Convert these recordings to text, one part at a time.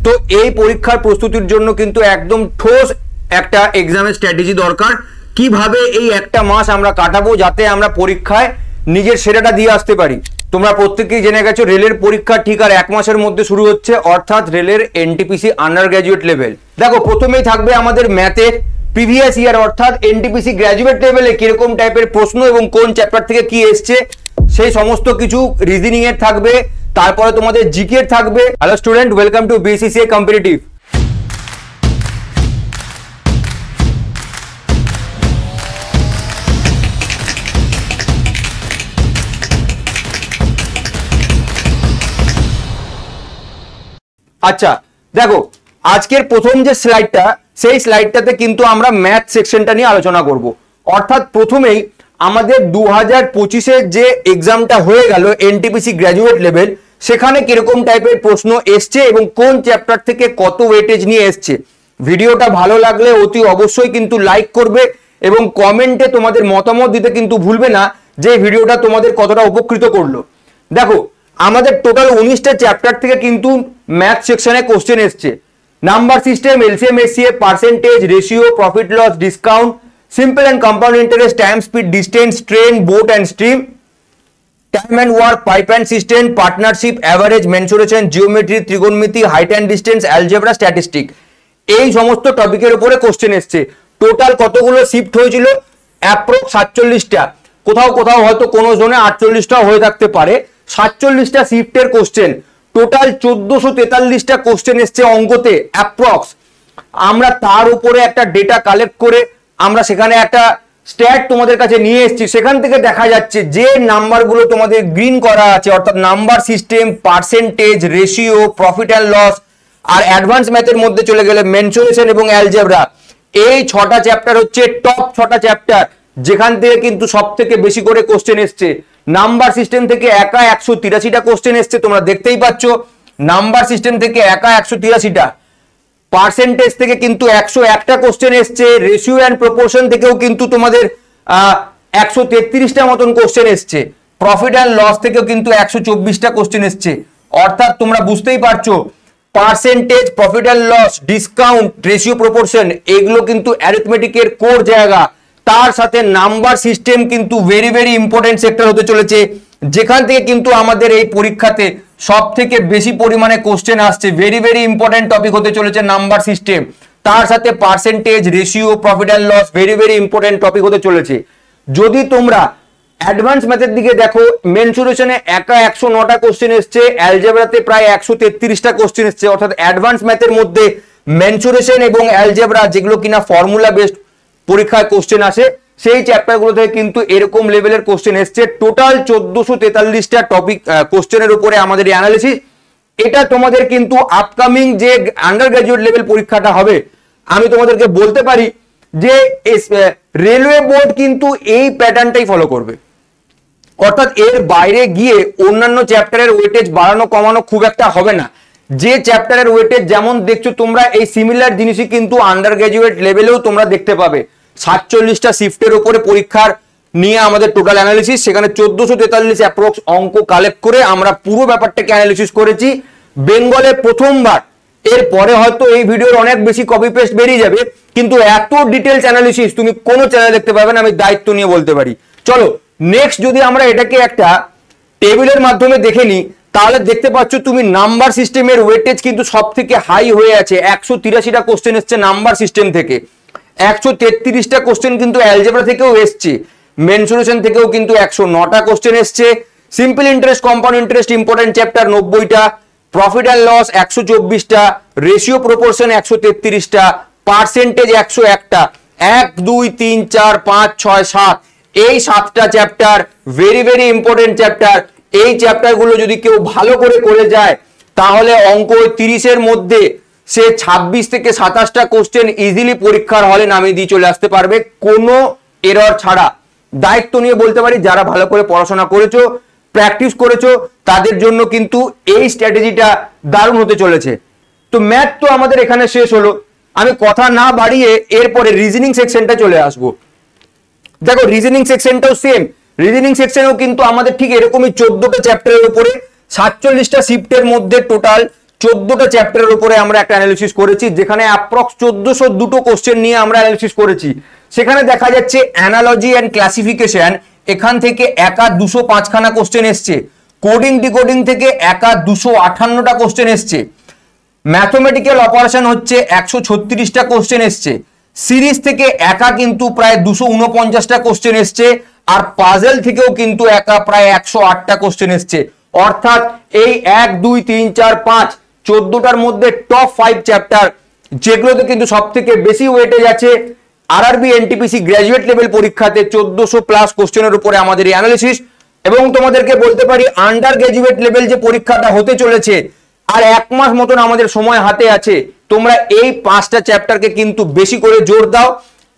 তো এই পরীক্ষার প্রস্তুতির জন্য কিন্তু একদম ঠোস একটা এক্সামের স্ট্র্যাটেজি দরকার। কিভাবে এই একটা মাস আমরা কাটাবো যাতে আমরা পরীক্ষায় নিজের সেরাটা দিয়ে আসতে পারি। তোমরা প্রত্যেকেই জেনে গেছো রেলের পরীক্ষা ঠিক আর 1 মাসের মধ্যে শুরু হচ্ছে, অর্থাৎ রেলের এনটিপিসি আন্ডার গ্র্যাজুয়েট লেভেল। দেখো প্রথমেই থাকবে আমাদের ম্যাথের প্রিভিয়াস ইয়ার অর্থাৎ এনটিপিসি গ্র্যাজুয়েট লেভেলে কিরকম টাইপের প্রশ্ন এবং কোন চ্যাপ্টার থেকে কি এসছে সেই সমস্ত কিছু রিজনিং এর থাকবে। তারপরে তোমাদের জিকে এর থাকবে। Hello student, welcome to BCCI competitive. আচ্ছা দেখো, আজকের প্রথম যে স্লাইডটা সেই স্লাইডটাতে কিন্তু আমরা ম্যাথ সেকশনটা নিয়ে আলোচনা করব। অর্থাৎ প্রথমেই আমাদের 2025-এর যে এক্সামটা হয়ে গেল এনটিপিসি গ্র্যাজুয়েট লেভেল, সেখানে কিরকম টাইপের প্রশ্ন এসছে এবং কোন চ্যাপ্টার থেকে কত ওয়েটেজ নিয়ে এসছে। ভিডিওটা ভালো লাগলে অতি অবশ্যই কিন্তু লাইক করবে এবং কমেন্টে তোমাদের মতামত দিতে কিন্তু ভুলবে না যে ভিডিওটা তোমাদের কতটা উপকৃত করলো। দেখো আমাদের টোটাল 19টা চ্যাপ্টার থেকে কিন্তু ম্যাথ সেকশনে কোশ্চেন এসছে। Number system, LCM HCF, percentage, ratio, profit loss, discount, simple and compound interest, time, speed, distance, train, boat and stream, time and work, pipe and cistern, partnership, average, mensuration, geometry, ত্রিকোণমিতি, height and distance, algebra, statistic, এই সমস্ত টপিকের উপরে question এসছে। Total কতগুলো shift হয়েছিল? Approx 47টা, কোথাও কোথাও হয়তো কোনো জোনে 48টা হয়ে থাকতে পারে। 47টা শিফটের কোশ্চেন, টোটাল 1443টা কোশ্চেন এসছে অঙ্কতে অ্যাপ্রক্স। আমরা তার উপরে একটা ডেটা কালেক্ট করে আমরা সেখানে একটা স্ট্যাট তোমাদের কাছে নিয়ে এসেছি। সেখান থেকে দেখা যাচ্ছে যে নাম্বারগুলো তোমাদের গ্রিন করা আছে, অর্থাৎ number system, percentage, ratio, profit and loss, আর অ্যাডভান্স ম্যাথের মধ্যে চলে গেলে মেনসুরেশন এবং অ্যালজেব্রা, এই 6টা চ্যাপ্টার হচ্ছে টপ 6টা চ্যাপ্টার যেখান থেকে কিন্তু সব থেকে বেশি করে কোশ্চেন এসছে। নাম্বার সিস্টেম থেকে একা 183টা কোশ্চেন এসছে, তোমরা দেখতেই পাচ্ছ। নাম্বার সিস্টেম থেকে একা 183টা, পার্সেন্টেজ থেকে কিন্তু 101টা কোশ্চেন এসছে, রেশিও এন্ড প্রপোর্শন থেকেও কিন্তু তোমাদের 133টা মতন কোশ্চেন এসছে, প্রফিট এন্ড লস থেকেও কিন্তু 124টা কোশ্চেন এসছে। অর্থাৎ তোমরা বুঝতেই পারছো percentage, profit and loss, discount, ratio, proportion এগুলো কিন্তু অ্যারিথমেটিকের কোর জায়গা। তার সাথে নাম্বার সিস্টেম কিন্তু ভেরি ভেরি ইম্পর্টেন্ট সেক্টর হতে চলেছে, যেখান থেকে কিন্তু আমাদের এই পরীক্ষাতে সব থেকে বেশি পরিমাণে কোশ্চেন আসছে। ভেরি ভেরি ইম্পর্টেন্ট টপিক হতে চলেছে নাম্বার সিস্টেম। তার সাথে percentage, ratio, profit and loss very very important topic হতে চলেছে। যদি তোমরা অ্যাডভান্স ম্যাথের দিকে দেখো, মেনসুরেশনে একা 109টা কোশ্চেন এসছে, অ্যালজেব্রাতে প্রায় 133টা কোশ্চেন এসছে। অর্থাৎ অ্যাডভান্স ম্যাথের মধ্যে মেনসুরেশন এবং অ্যালজেব্রা যেগুলো কিনা ফর্মুলা বেসড পরীক্ষায় কোশ্চেন আসে, সেই চ্যাপ্টারগুলো থেকে কিন্তু এরকম লেভেলের কোশ্চেন এসছে। টোটাল 1443টা টপিক কোশ্চেনের উপরে আমাদের অ্যানালিসিস। এটা তোমাদের কিন্তু আপকামিং যে আন্ডার গ্র্যাজুয়েট লেভেল পরীক্ষাটা হবে, আমি তোমাদেরকে বলতে পারি যে রেলওয়ে বোর্ড কিন্তু এই প্যাটার্নটাই ফলো করবে। অর্থাৎ এর বাইরে গিয়ে অন্যান্য চ্যাপ্টারের ওয়েটেজ বাড়ানো কমানো খুব একটা হবে না। যে চ্যাপ্টারের ওয়েটেজ যেমন দেখছো তোমরা, এই সিমিলার জিনিসই কিন্তু আন্ডার গ্র্যাজুয়েট লেভেলেও তোমরা দেখতে পাবে। 47টা শিফটের উপরে পরীক্ষার নিয়ে আমাদের টোটাল অ্যানালিসিস, সেখানে 1443 অ্যাপ্রক্স অঙ্ক কালেক্ট করে আমরা পুরো ব্যাপারটাকে অ্যানালিসিস করেছি। বেঙ্গলে প্রথমবার, এর পরে হয়তো এই ভিডিওর অনেক বেশি কপি পেস্ট বেরিয়ে যাবে, কিন্তু এত ডিটেলস অ্যানালিসিস তুমি কোনো চ্যানেলে দেখতে পাবে না, আমি দায়িত্ব নিয়ে বলতে পারি। চলো নেক্সট, যদি আমরা এটাকে একটা টেবিলের মাধ্যমে দেখে নিই, তাহলে দেখতে পাচ্ছ তুমি নাম্বার সিস্টেমের ওয়েটেজ কিন্তু সব থেকে হাই হয়ে আছে। 183টা কোশ্চেন এসছে নাম্বার সিস্টেম থেকে, 133টা কোশ্চেন কিন্তু অ্যালজেব্রা থেকেও এসছে, মেনসুরেশন থেকেও কিন্তু 109টা কোশ্চেন এসছে, simple interest, compound interest important chapter 90টা, প্রফিট অ্যান্ড লস 124টা, রেশিও প্রপোর্শন 133টা, পার্সেন্টেজ 101টা, 1 2 3 4 5 6 7 এই 7টা chapter very very important chapter. এই চ্যাপ্টারগুলো যদি কেউ ভালো করে যায় তাহলে অঙ্ক 30-এর মধ্যে সে 26 থেকে 27টা কোশ্চেন ইজিলি পরীক্ষার হলে নামিয়ে দিয়ে চলে আসতে পারবে কোনো এরর ছাড়া। দায়িত্ব নিয়ে বলতে পারি, যারা ভালো করে পড়াশোনা করেছো, প্র্যাকটিস করেছো, তাদের জন্য কিন্তু এই স্ট্র্যাটেজিটা দারুণ হতে চলেছে। তো ম্যাথ তো আমাদের এখানে শেষ হলো, আমি কথা না বাড়িয়ে এরপরে রিজনিং সেকশনটা চলে আসবো। দেখো রিজনিং সেকশনটাও সেম, রিজনিং সেকশনেও কিন্তু আমাদের ঠিক এরকমই 14টা চ্যাপ্টারের উপরে 47টা শিফটের মধ্যে টোটাল 14টা চ্যাপ্টারের উপরে আমরা একটা অ্যানালিসিস করেছি, যেখানে অ্যাপ্রক্স 1402টো কোশ্চেন নিয়ে আমরা অ্যানালিসিস করেছি। সেখানে দেখা যাচ্ছে অ্যানালজি অ্যান্ড ক্লাসিফিকেশন এখান থেকে একা 205খানা কোশ্চেন এসছে, কোডিং ডিকোডিং থেকে একা 258টা কোশ্চেন এসছে, ম্যাথমেটিক্যাল অপারেশন হচ্ছে 136টা কোশ্চেন এসছে, সিরিজ থেকে একা কিন্তু প্রায় 249টা কোশ্চেন এসছে, আর পাজেল থেকেও কিন্তু একা প্রায় 108টা কোশ্চেন এসছে। অর্থাৎ এই 1 2 3 4 5 14টার মধ্যে টপ 5 চ্যাপ্টার যেগুলোতে কিন্তু সব থেকে বেশি ওয়েটেজ আছে আরআরবি এনটিপিসি গ্র্যাজুয়েট লেভেল পরীক্ষাতে 1400 প্লাস কোশ্চেনের উপরে আমাদের এই অ্যানালিসিস। এবং তোমাদেরকে বলতে পারি আন্ডার গ্র্যাজুয়েট লেভেল যে পরীক্ষাটা হতে চলেছে আর 1 মাস মতন আমাদের সময় হাতে আছে, তোমরা এই 5টা চ্যাপ্টারকে কিন্তু বেশি করে জোর দাও।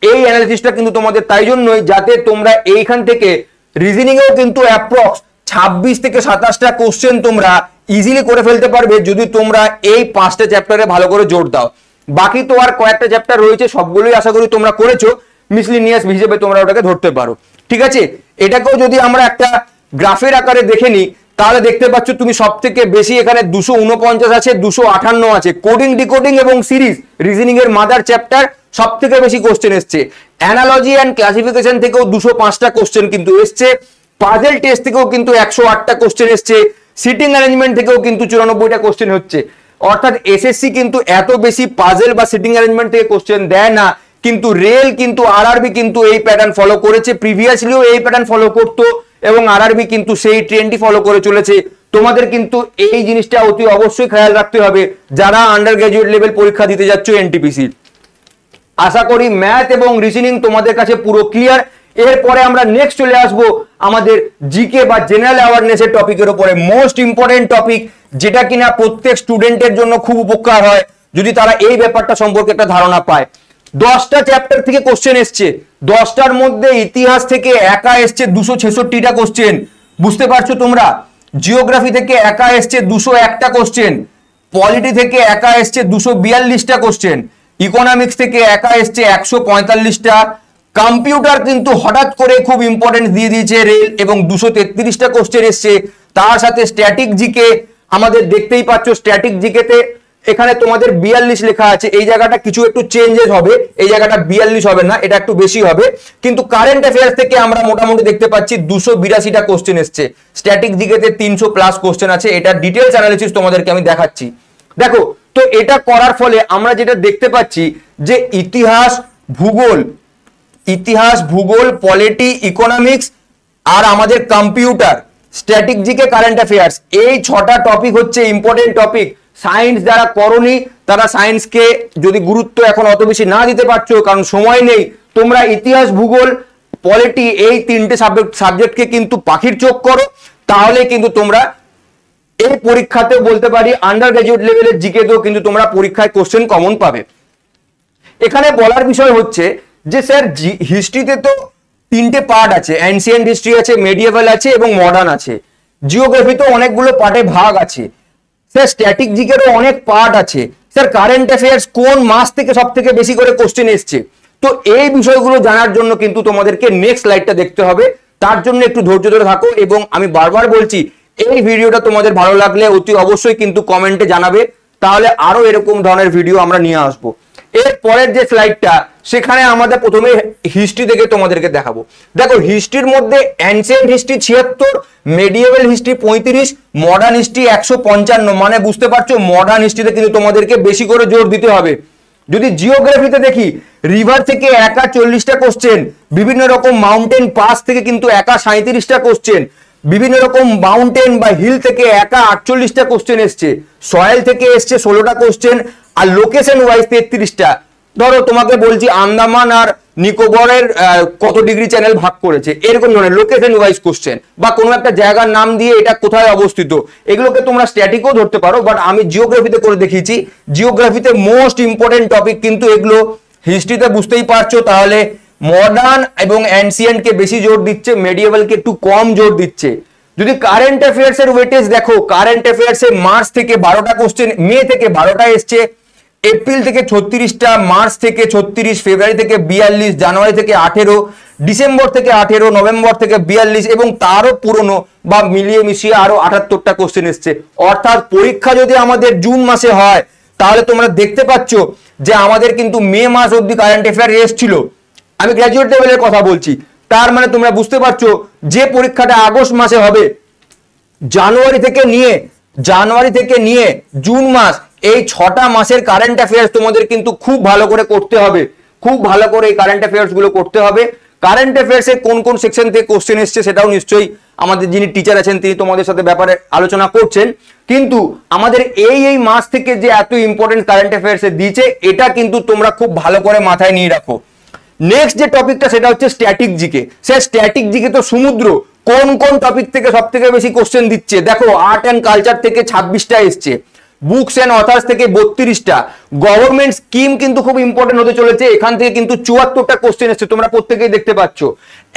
এই অ্যানালিসিসটা কিন্তু তোমাদের তাই জন্যই যাতে তোমরা এইখান থেকে রিজনিং এও কিন্তু অ্যাপ্রক্স 26 থেকে 27টা কোশ্চেন তোমরা ইজিলি করে ফেলতে পারবে যদি তোমরা এই 5টা চ্যাপ্টারে ভালো করে জোর দাও। বাকি তো আর কয়েকটা চ্যাপ্টার রয়েছে, সবগুলোই আশা করি তোমরা করেছো, মিসলিনিয়াস হিসেবে তোমরা ওটাকে ধরতে পারো। ঠিক আছে, এটাকেও যদি আমরা একটা গ্রাফের আকারে দেখে নিই তাহলে দেখতে পাচ্ছ তুমি সব থেকে বেশি এখানে 249 আছে, 258 আছে, কোডিং ডিকোডিং এবং সিরিজ রিজনিং এর মাদার চ্যাপ্টার সব থেকে বেশি কোশ্চেন এসছে, অ্যানালজি অ্যান্ড ক্লাসিফিকেশন থেকেও 205টা কোশ্চেন কিন্তু এসছে, পাজেল টেস্ট থেকেও কিন্তু 108টা কোশ্চেন এসছে, সিটিং অ্যারেঞ্জমেন্ট থেকেও কিন্তু 94টা কোশ্চেন হচ্ছে। অর্থাৎ এসএসসি কিন্তু এত বেশি পাজেল বা সিটিং অ্যারেঞ্জমেন্ট থেকে কোশ্চেন দেয় না, কিন্তু রেল কিন্তু আরআরবি কিন্তু এই প্যাটার্ন ফলো করেছে, প্রিভিয়াসলিও এই প্যাটার্ন ফলো করতো এবং আরআরবি কিন্তু সেই ট্রেন্ডই ফলো করে চলেছে। তোমাদের কিন্তু এই জিনিসটা অতি অবশ্যই খেয়াল রাখতে হবে যারা আন্ডার গ্র্যাজুয়েট লেভেল পরীক্ষা দিতে যাচ্ছ এনটিপিসি। আশা করি ম্যাথ এবং রিজনিং তোমাদের কাছে পুরো ক্লিয়ার। এরপরে আমরা নেক্সট চলে আসবো আমাদের জিকে বা জেনারেল অ্যাওয়ারনেসের টপিকের উপরে, মোস্ট ইম্পর্টেন্ট টপিক, যেটা কিনা প্রত্যেক স্টুডেন্টের জন্য খুব উপকার হয় যদি তারা এই ব্যাপারটা সম্পর্কে একটা ধারণা পায়। 10টা চ্যাপ্টার থেকে কোশ্চেন এসছে, 10টার মধ্যে ইতিহাস থেকে একা এসছে 266টা কোশ্চেন, বুঝতে পারছো তোমরা? জিওগ্রাফি থেকে একা এসছে 201টা কোশ্চেন, পলিটি থেকে একা এসছে 242টা কোশ্চেন, ইকোনমিক্স থেকে একা এসছে 145টা, কম্পিউটার কিন্তু হঠাৎ করে খুব ইম্পর্টেন্স দিয়ে দিয়েছে রেল এবং 233টা কোশ্চেন এসছে। তার সাথে স্ট্যাটিক জিকে আমাদের দেখতেই পাচ্ছ, স্ট্যাটিক জিকেতে এখানে তোমাদের 42 লেখা আছে, এই জায়গাটা কিছু একটু চেঞ্জেস হবে, এই জায়গাটা 42 হবে না, এটা একটু বেশি হবে। কিন্তু কারেন্ট অ্যাফেয়ার্স থেকে আমরা মোটামুটি দেখতে পাচ্ছি 282টা কোশ্চেন এসছে, স্ট্যাটিক জিকেতে 300 প্লাস কোশ্চেন আছে। এটা ডিটেইলস অ্যানালিসিস তোমাদেরকে আমি দেখাচ্ছি। দেখো তো এটা করার ফলে আমরা যেটা দেখতে পাচ্ছি যে ইতিহাস ভূগোল পলিটি ইকোনমিক্স আর আমাদের computer static GK current affairs, এই 6টা টপিক হচ্ছে ইম্পর্টেন্ট টপিক। সায়েন্স যারা করনি তারা সায়েন্সকে যদি গুরুত্ব এখন অত বেশি না দিতে পারছো কারণ সময় নেই, তোমরা ইতিহাস ভূগোল পলিটি এই 3টে সাবজেক্টকে কিন্তু পাখির চোখ করো, তাহলে কিন্তু তোমরা এই পরীক্ষাতে বলতে পারি আন্ডার গ্র্যাজুয়েট লেভেলের জিকেতেও কিন্তু তোমরা পরীক্ষায় কোশ্চেন কমন পাবে। এখানে বলার বিষয় হচ্ছে যে স্যার হিস্ট্রিতে তো 3টে পার্ট আছে, অ্যানসিয়েন্ট হিস্ট্রি আছে, মেডিয়েভাল আছে এবং মডার্ন আছে, জিওগ্রাফিতেও অনেকগুলো পার্টে ভাগ আছে, স্যার স্ট্যাটিক জিকেরও অনেক পার্ট আছে, স্যার কারেন্ট অ্যাফেয়ার্স কোন মাস থেকে সব থেকে বেশি করে কোশ্চেন এসছে। তো এই বিষয়গুলো জানার জন্য কিন্তু তোমাদেরকে নেক্সট স্লাইডটা দেখতে হবে, তার জন্য একটু ধৈর্য ধরে থাকো। এবং আমি বারবার বলছি এই ভিডিওটা তোমাদের ভালো লাগলে অতি অবশ্যই কিন্তু কমেন্টে জানাবে, তাহলে আরো এরকম ধরনের ভিডিও আমরা নিয়ে আসবো। এর পরের যে স্লাইডটা সেখানে আমাদের প্রথমে হিস্ট্রি থেকে তোমাদেরকে দেখাবো। দেখো হিস্ট্রির মধ্যে ancient history 76, মেডিয়েভাল history 35, modern history 155, মানে বুঝতে পারছো মডার্ন হিস্ট্রিতে কিন্তু তোমাদেরকে বেশি করে জোর দিতে হবে। যদি জিওগ্রাফিতে দেখি রিভার থেকে একা 40টা কোশ্চেন, বিভিন্ন রকম মাউন্টেন পাস থেকে কিন্তু একা 37টা কোশ্চেন, বিভিন্ন রকম মাউন্টেন বা হিল থেকে একা 48টা কোশ্চেন এসছে, সয়েল থেকে এসছে 16টা কোশ্চেন, আর লোকেশন ওয়াইজ 33টা। ধরো তোমাকে বলছি আন্দামান আর নিকোবরের কত ডিগ্রি চ্যানেল ভাগ করেছে, এরকম ধরনের লোকেশন ওয়াইজ কোশ্চেন, বা কোনো একটা জায়গার নাম দিয়ে এটা কোথায় অবস্থিত, এগুলোকে তোমরা স্ট্যাটিকও ধরতে পারো, বাট আমি জিওগ্রাফিতে করে দেখিয়েছি। জিওগ্রাফিতে মোস্ট ইম্পর্টেন্ট টপিক কিন্তু এগুলো, হিস্ট্রিতে বুঝতেই পারছো তাহলে মডার্ন এবং অ্যানসিয়েন্টকে বেশি জোর দিচ্ছে, মেডিয়েভালকে একটু কম জোর দিচ্ছে। যদি কারেন্ট অ্যাফেয়ার্স এর ওয়েটেজ দেখো, কারেন্ট অ্যাফেয়ার্স এ মার্চ থেকে 12টা কোশ্চেন, মে থেকে 12টা এসছে, এপ্রিল থেকে 36টা, মার্চ থেকে 36, ফেব্রুয়ারি থেকে 42, জানুয়ারি থেকে 18, ডিসেম্বর থেকে 18, নভেম্বর থেকে 42 এবং তারও পুরনো বা মিলিয়ে মিশিয়ে আরো 78টা কোশ্চেন এসছে। অর্থাৎ পরীক্ষা যদি আমাদের জুন মাসে হয় তাহলে তোমরা দেখতে পাচ্ছ যে আমাদের কিন্তু মে মাস অব্দি কারেন্ট অ্যাফেয়ার এসেছিল। আমি গ্র্যাজুয়েট লেভেলের কথা বলছি। তার মানে তোমরা বুঝতে পারছো যে পরীক্ষাটা আগস্ট মাসে হবে, জানুয়ারি থেকে নিয়ে জুন মাস, এই 6টা মাসের কারেন্ট অ্যাফেয়ার্স তোমাদের কিন্তু খুব ভালো করে করতে হবে, খুব ভালো করে এই কারেন্ট অ্যাফেয়ার্স গুলো করতে হবে। কারেন্ট অ্যাফেয়ার্সে কোন কোন সেকশন থেকে কোশ্চেন এসছে সেটাও নিশ্চয়ই আমাদের যিনি টিচার আছেন তিনি তোমাদের সাথে ব্যাপারে আলোচনা করছেন। কিন্তু আমাদের এই মাস থেকে যে এত ইম্পর্টেন্ট কারেন্ট অ্যাফেয়ার্স দিয়েছে এটা কিন্তু তোমরা খুব ভালো করে মাথায় নিয়ে রাখো। নেক্সট যে টপিকটা সেটা হচ্ছে স্ট্যাটিক জিকে। সে স্ট্যাটিক জিকে তো সমুদ্র, কোন কোন টপিক থেকে সব থেকে বেশি কোশ্চেন দিচ্ছে দেখো, আর্ট অ্যান্ড কালচার থেকে 26টা এসছে, বুকস অ্যান্ড অথার্স থেকে 32টা, গভর্নমেন্ট স্কিম কিন্তু খুব ইম্পর্টেন্ট হতে চলেছে, এখান থেকে কিন্তু 74টা কোশ্চেন এসছে, তোমরা প্রত্যেকেই দেখতে পাচ্ছ।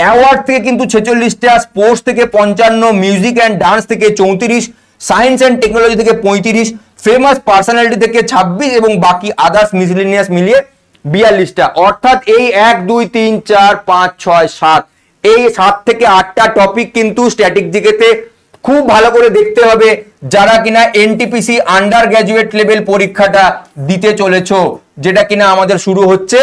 অ্যাওয়ার্ড থেকে কিন্তু 46টা, স্পোর্টস থেকে 55, মিউজিক অ্যান্ড ডান্স থেকে 34, সায়েন্স অ্যান্ড টেকনোলজি থেকে 35, ফেমাস পার্সোনালিটি থেকে 26 এবং বাকি আদার্স মিসলিনিয়াস মিলিয়ে 42টা। অর্থাৎ এই 1 2 3 4 5 6 7 এই 7 থেকে 8টা টপিক কিন্তু স্ট্যাটিক জিকেতে খুব ভালো করে দেখতে হবে যারা কিনা এনটিপিসি আন্ডার গ্র্যাজুয়েট লেভেল পরীক্ষাটা দিতে চলেছো, যেটা কিনা আমাদের শুরু হচ্ছে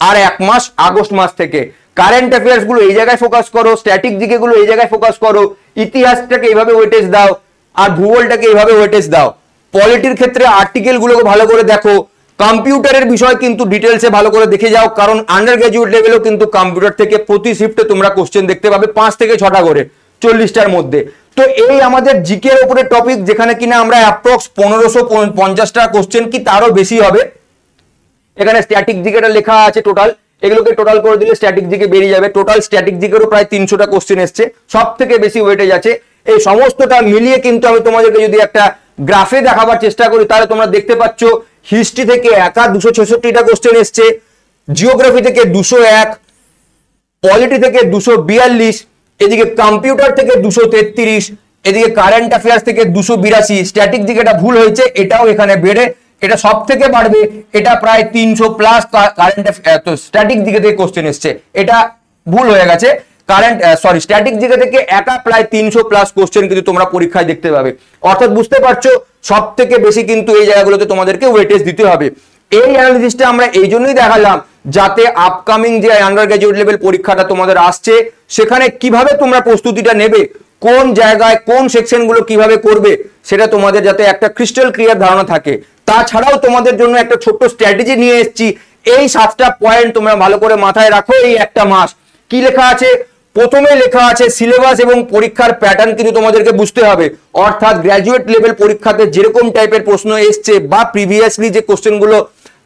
আর 1 মাস আগস্ট মাস থেকে। কারেন্ট অ্যাফেয়ার্স গুলো এই জায়গায় ফোকাস করো, স্ট্যাটিক জিকে গুলো এই জায়গায় ফোকাস করো, ইতিহাসটাকে এইভাবে ওয়েটেজ দাও আর ভূগোলটাকে এইভাবে ওয়েটেজ দাও। পলিটির ক্ষেত্রে আর্টিকেল গুলোকে ভালো করে দেখো, কম্পিউটারের বিষয় কিন্তু ডিটেলসে ভালো করে দেখে যাও, কারণ আন্ডার গ্র্যাজুয়েট লেভেলেও কিন্তু কম্পিউটার থেকে প্রতি শিফটে তোমরা কোশ্চেন দেখতে পাবে 5 থেকে 6টা করে 40টার মধ্যে। তো এই আমাদের জিকে এর উপরে টপিক, যেখানে কিনা আমরা অ্যাপ্রক্স 1550টা কোশ্চেন কি তারও বেশি হবে। এখানে স্ট্যাটিক জিকেটা লেখা আছে টোটাল, এগুলোকে টোটাল করে দিলে স্ট্যাটিক জিকে বেরিয়ে যাবে। টোটাল স্ট্যাটিক জিকেরও প্রায় 300টা কোশ্চেন এসছে, সব থেকে বেশি ওয়েটেজ আছে। এই সমস্তটা মিলিয়ে কিন্তু আমি তোমাদেরকে যদি একটা গ্রাফে দেখাবার চেষ্টা করি তাহলে তোমরা দেখতে পাচ্ছ হিস্ট্রি থেকে 266টা কোশ্চেন এসছে, জিওগ্রাফি থেকে 201, পলিটি থেকে 242, এদিকে কম্পিউটার থেকে 233, এদিকে কারেন্ট অ্যাফেয়ার্স থেকে 282। স্ট্যাটিক জিকেটা ভুল হয়েছে, এটাও এখানে বেড়ে এটা সব থেকে বাড়বে, এটা প্রায় 300 প্লাস কারেন্ট স্ট্যাটিক জিকে থেকে কোশ্চেন এসছে, এটা ভুল হয়ে গেছে। স্ট্যাটিক জিকে থেকে একা প্রায় 300 প্লাস কোশ্চেন কিন্তু তোমরা পরীক্ষায় দেখতে পাবে। অর্থাৎ বুঝতে পারছো সব থেকে বেশি কিন্তু এই জায়গাগুলোতে তোমাদেরকে ওয়েটেজ দিতে হবে। এই অ্যানালিসিসটা আমরা এই জন্যই দেখালাম যাতে আপকামিং যে আন্ডার গ্র্যাজুয়েট লেভেল পরীক্ষাটা তোমাদের আসছে সেখানে কিভাবে তোমরা প্রস্তুতিটা নেবে, কোন জায়গায় কোন সেকশনগুলো কিভাবে করবে সেটা তোমাদের যাতে একটা ক্রিস্টাল ক্লিয়ার ধারণা থাকে। তাছাড়াও তোমাদের জন্য একটা ছোট্ট স্ট্র্যাটেজি নিয়ে এসেছি, এই 7টা পয়েন্ট তোমরা ভালো করে মাথায় রাখো। এই একটা মাস কি লেখা আছে, প্রথমে লেখা আছে সিলেবাস এবং পরীক্ষার প্যাটার্ন কিন্তু তোমাদেরকে বুঝতে হবে। অর্থাৎ গ্র্যাজুয়েট লেভেল পরীক্ষাতে যেরকম টাইপের প্রশ্ন এসছে বা প্রিভিয়াসলি যে কোশ্চেনগুলো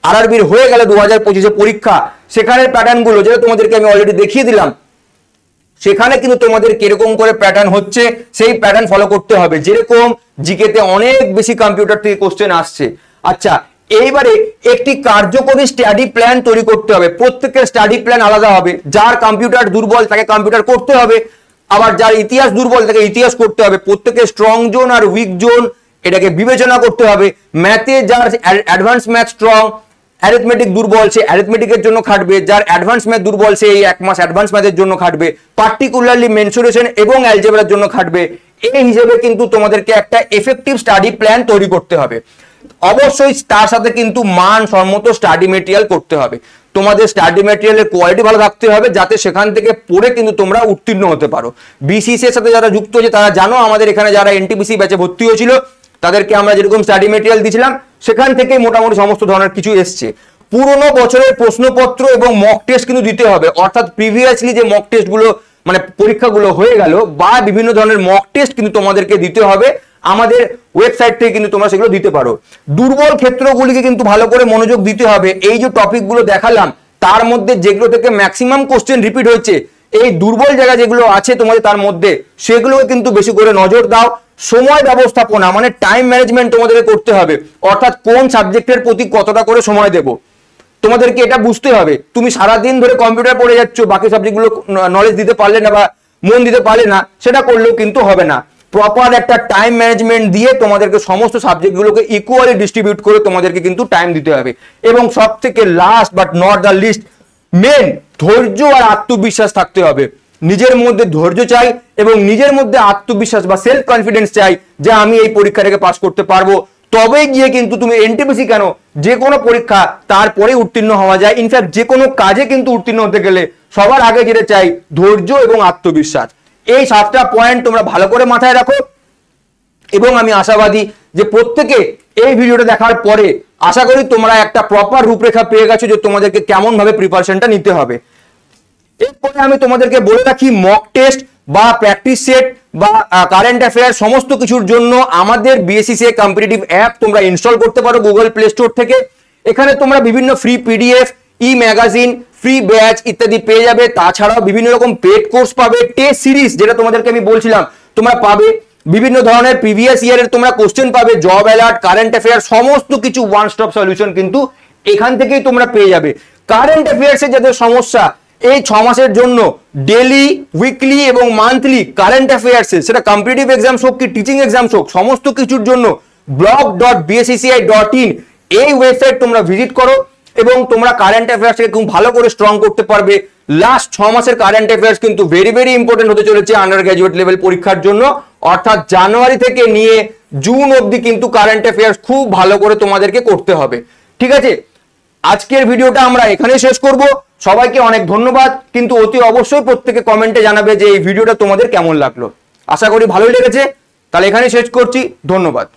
আরআরবির হয়ে গেল 2025 পরীক্ষা, সেখানের প্যাটার্নগুলো যেটা তোমাদেরকে আমি অলরেডি দেখিয়ে দিলাম, সেখানে কিন্তু তোমাদের কিরকম করে প্যাটার্ন হচ্ছে সেই প্যাটার্ন ফলো করতে হবে। যেরকম জিকেতে অনেক বেশি কম্পিউটার থেকে কোশ্চেন আসছে। আচ্ছা, এইবারে একটি কার্যকরী স্টাডি প্ল্যান তৈরি করতে হবে। প্রত্যেকের স্টাডি প্ল্যান আলাদা হবে। যার কম্পিউটার দুর্বল তাকে কম্পিউটার করতে হবে, আবার যার ইতিহাস দুর্বল তাকে ইতিহাস করতে হবে। প্রত্যেকের স্ট্রং জোন আর উইক জোন এটাকে বিবেচনা করতে হবে। ম্যাথে যার অ্যাডভান্স ম্যাথ স্ট্রং, অ্যারিথমেটিক দুর্বল সে অ্যারিথমেটিকের জন্য খাটবে, যার অ্যাডভান্স ম্যাথ দুর্বল সে এই 1 মাস অ্যাডভান্স ম্যাথের জন্য খাটবে, পার্টিকুলারলি মেনসুরেশন এবং অ্যালজেব্রার জন্য খাটবে। এই হিসেবে কিন্তু তোমাদেরকে একটা এফেক্টিভ স্টাডি প্ল্যান তৈরি করতে হবে। অবশ্যই তার সাথে কিন্তু মানসম্মত স্টাডি মেটেরিয়াল করতে হবে। তোমাদের স্টাডি মেটেরিয়ালের কোয়ালিটি ভালো থাকতে হবে যাতে সেখান থেকে পড়ে কিন্তু তোমরা উত্তীর্ণ হতে পারো। বিসিসি এর সাথে যারা যুক্ত হয়েছে তারা জানো, আমাদের এখানে যারা এনটিপিসি ব্যাচে ভর্তি হয়েছিল তাদেরকে আমরা যেরকম স্টাডি মেটেরিয়াল দিয়েছিলাম সেখান থেকেই মোটামুটি সমস্ত ধরনের কিছু এসছে। পুরোনো বছরের প্রশ্নপত্র এবং মক টেস্ট কিন্তু দিতে হবে। অর্থাৎ প্রিভিয়াসলি যে মক টেস্ট গুলো মানে পরীক্ষাগুলো হয়ে গেল বা বিভিন্ন ধরনের মক টেস্ট কিন্তু তোমাদেরকে দিতে হবে। আমাদের ওয়েবসাইট থেকে কিন্তু তোমরা সেগুলো দিতে পারো। দুর্বল ক্ষেত্রগুলিকে কিন্তু ভালো করে মনোযোগ দিতে হবে। এই যে টপিকগুলো দেখালাম তার মধ্যে যেগুলো থেকে ম্যাক্সিমাম কোশ্চেন রিপিট হয়েছে, এই দুর্বল জায়গা যেগুলো আছে তোমাদের তার মধ্যে সেগুলোকে কিন্তু বেশি করে নজর দাও। সময় ব্যবস্থাপনা মানে টাইম ম্যানেজমেন্ট তোমাদেরকে করতে হবে। অর্থাৎ কোন সাবজেক্টের প্রতি কতটা করে সময় দেব তোমাদেরকে এটা বুঝতে হবে। তুমি সারাদিন ধরে কম্পিউটার পড়ে যাচ্ছ, বাকি সাবজেক্টগুলো নলেজ দিতে পারলে না বা মন দিতে পারলে না, সেটা করলেও কিন্তু হবে না। প্রপার একটা টাইম ম্যানেজমেন্ট দিয়ে তোমাদেরকে সমস্ত সাবজেক্টগুলোকে ইকুয়ালি ডিস্ট্রিবিউট করে তোমাদেরকে কিন্তু টাইম দিতে হবে। এবং সব থেকে last but not the least, মেন ধৈর্য আর আত্মবিশ্বাস থাকতে হবে। নিজের মধ্যে ধৈর্য চাই এবং নিজের মধ্যে আত্মবিশ্বাস বা সেলফ কনফিডেন্স চাই যে আমি এই পরীক্ষাটাকে পাস করতে পারবো। তবেই গিয়ে কিন্তু তুমি এনটিপিসি কেন, যে কোনো পরীক্ষা তারপরে উত্তীর্ণ হওয়া যায়। ইনফ্যাক্ট যে কোনো কাজে কিন্তু উত্তীর্ণ হতে গেলে সবার আগে যেটা চাই ধৈর্য এবং আত্মবিশ্বাস। এই 7টা পয়েন্ট তোমরা ভালো করে মাথায় রাখো এবং আমি আশাবাদী যে প্রত্যেকে এই ভিডিওটা দেখার পরে আশা করি তোমরা একটা প্রপার রূপরেখা পেয়ে গেছো যে তোমাদেরকে কেমন ভাবে প্রিপারেশনটা নিতে হবে। এরপরে আমি তোমাদেরকে বলে রাখি মক টেস্ট বা প্র্যাকটিস সেট বা কারেন্ট অ্যাফেয়ার সমস্ত কিছুর জন্য আমাদের বিএসসিসিআই কম্পিটিটিভ অ্যাপ তোমরা ইনস্টল করতে পারো গুগল প্লে স্টোর থেকে। এখানে তোমরা বিভিন্ন ফ্রি পিডিএফ, ই ম্যাগাজিন, ফ্রি ব্যাচ ইত্যাদি পেয়ে যাবে। তাছাড়াও বিভিন্ন রকম পেড কোর্স পাবে, টেস্ট সিরিজ যেটা তোমাদেরকে আমি বলছিলাম তোমরা পাবে, বিভিন্ন ধরনের প্রিভিয়াস ইয়ারের তোমরা কোশ্চেন পাবে, জব অ্যালার্ট, কারেন্ট অ্যাফেয়ার সমস্ত কিছু ওয়ান স্টপ সলিউশন কিন্তু এখান থেকেই তোমরা পেয়ে যাবে। কারেন্ট অ্যাফেয়ার্সের যাদের সমস্যা এই 6 মাসের জন্য ডেলি, উইকলি এবং মান্থলি কারেন্ট অ্যাফেয়ার্সে, সেটা কম্পিটিটিভ এক্সাম হোক কি টিচিং এক্সাম হোক, সমস্ত কিছুর জন্য blog.bscci.in এই ওয়েবসাইট তোমরা ভিজিট করো এবং তোমরা কারেন্ট অ্যাফেয়ার্সকে খুব ভালো করে স্ট্রং করতে পারবে। লাস্ট 6 মাসের কারেন্ট অ্যাফেয়ার্স কিন্তু ভেরি ভেরি ইম্পর্টেন্ট হতে চলেছে আন্ডার গ্র্যাজুয়েট লেভেল পরীক্ষার জন্য। অর্থাৎ জানুয়ারি থেকে নিয়ে জুন অবধি কিন্তু কারেন্ট অ্যাফেয়ার্স খুব ভালো করে তোমাদেরকে করতে হবে। ঠিক আছে, আজকের ভিডিওটা আমরা এখানে শেষ করব। সবাইকে অনেক ধন্যবাদ, কিন্তু অতি অবশ্যই প্রত্যেকে কমেন্টে জানাবে যে এই ভিডিওটা তোমাদের কেমন লাগলো। আশা করি ভালোই লেগেছে। তাহলে এখানে শেষ করছি, ধন্যবাদ।